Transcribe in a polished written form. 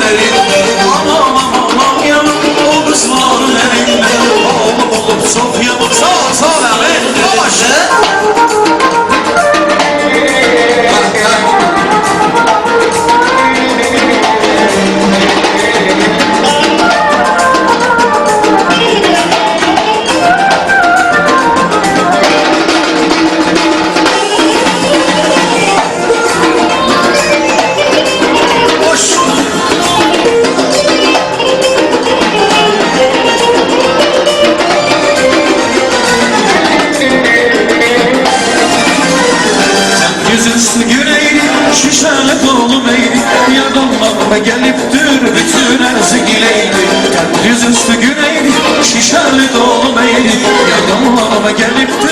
elinde. Aman aman ya o kızların elinde. Oğlum olup Sofya mı? Sağ ol abi. Babaşı. Şişeli dolu meydi, yardımlarıma geliptir bütün erzigileydi. Yüzüstü güneydi, şişeli dolu meydi, yardımlarıma geliptir